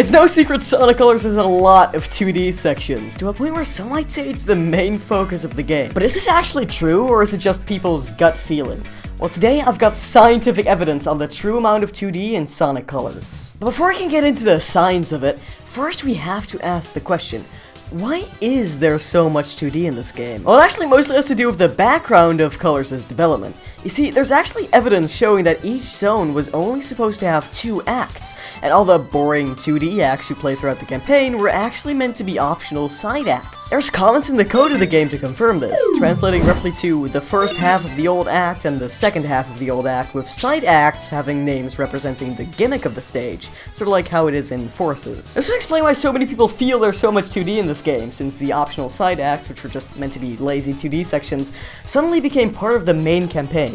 It's no secret Sonic Colors has a lot of 2D sections, to a point where some might say it's the main focus of the game. But is this actually true, or is it just people's gut feeling? Well, today I've got scientific evidence on the true amount of 2D in Sonic Colors. But before I can get into the science of it, first we have to ask the question, why is there so much 2D in this game? Well, it actually mostly has to do with the background of Colors' development. You see, there's actually evidence showing that each zone was only supposed to have 2 acts, and all the boring 2D acts you play throughout the campaign were actually meant to be optional side acts. There's comments in the code of the game to confirm this, translating roughly to the first half of the old act and the second half of the old act, with side acts having names representing the gimmick of the stage, sort of like how it is in Forces. This would explain why so many people feel there's so much 2D in this game, since the optional side acts, which were just meant to be lazy 2D sections, suddenly became part of the main campaign.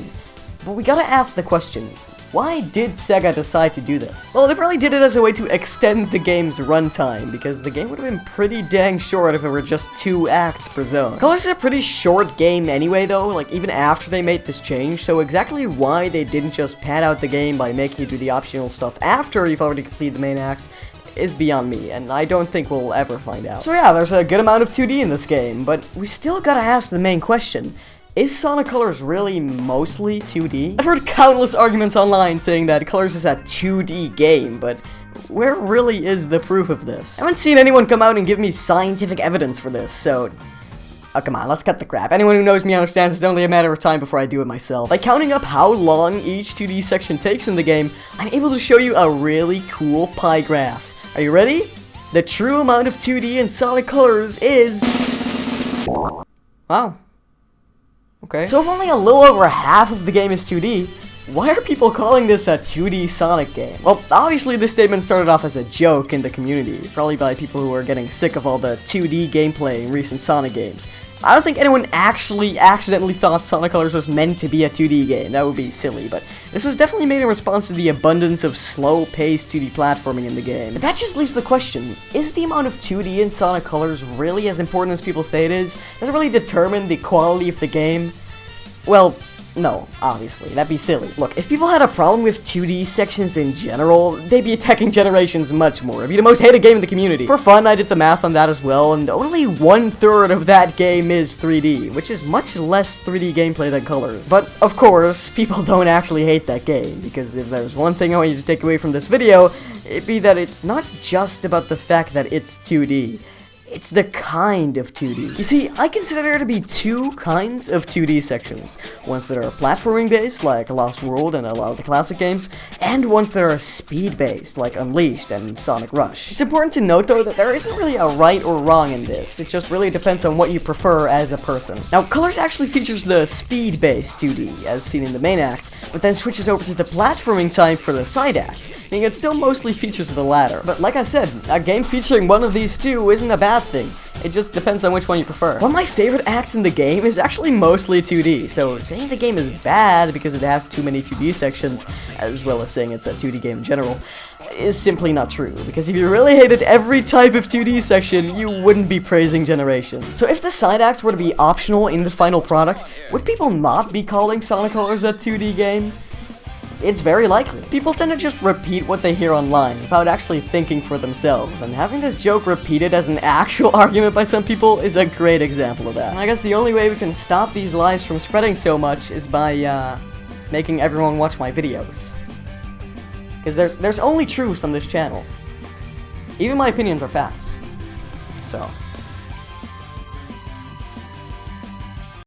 But we gotta ask the question, why did Sega decide to do this? Well, they probably did it as a way to extend the game's runtime, because the game would have been pretty dang short if it were just 2 acts per zone. Colors is a pretty short game anyway though, like even after they made this change, so exactly why they didn't just pad out the game by making you do the optional stuff after you've already completed the main acts is beyond me, and I don't think we'll ever find out. So yeah, there's a good amount of 2D in this game, but we still gotta ask the main question. Is Sonic Colors really mostly 2D? I've heard countless arguments online saying that Colors is a 2D game, but where really is the proof of this? I haven't seen anyone come out and give me scientific evidence for this, so oh, come on, let's cut the crap. Anyone who knows me understands it's only a matter of time before I do it myself. By counting up how long each 2D section takes in the game, I'm able to show you a really cool pie graph. Are you ready? The true amount of 2D in Sonic Colors is... wow. Okay. So if only a little over half of the game is 2D, why are people calling this a 2D Sonic game? Well, obviously this statement started off as a joke in the community, probably by people who are getting sick of all the 2D gameplay in recent Sonic games. I don't think anyone actually accidentally thought Sonic Colors was meant to be a 2D game. That would be silly, but this was definitely made in response to the abundance of slow-paced 2D platforming in the game. But that just leaves the question, is the amount of 2D in Sonic Colors really as important as people say it is? Does it really determine the quality of the game? Well, no, obviously, that'd be silly. Look, if people had a problem with 2D sections in general, they'd be attacking Generations much more. It'd be the most hated game in the community. For fun, I did the math on that as well, and only 1/3 of that game is 3D, which is much less 3D gameplay than Colors. But, of course, people don't actually hate that game, because if there's one thing I want you to take away from this video, it'd be that it's not just about the fact that it's 2D. It's the kind of 2D. You see, I consider there to be 2 kinds of 2D sections. Ones that are platforming based, like Lost World and a lot of the classic games, and ones that are speed based, like Unleashed and Sonic Rush. It's important to note though that there isn't really a right or wrong in this. It just really depends on what you prefer as a person. Now, Colors actually features the speed based 2D, as seen in the main acts, but then switches over to the platforming type for the side acts, meaning it still mostly features the latter. But like I said, a game featuring one of these 2 isn't a bad thing. It just depends on which one you prefer. One of my favorite acts in the game is actually mostly 2D, so saying the game is bad because it has too many 2D sections, as well as saying it's a 2D game in general, is simply not true, because if you really hated every type of 2D section, you wouldn't be praising Generations. So if the side acts were to be optional in the final product, would people not be calling Sonic Colors a 2D game? It's very likely. People tend to just repeat what they hear online without actually thinking for themselves, and having this joke repeated as an actual argument by some people is a great example of that. And I guess the only way we can stop these lies from spreading so much is by, making everyone watch my videos. Because there's only truths on this channel. Even my opinions are facts. So...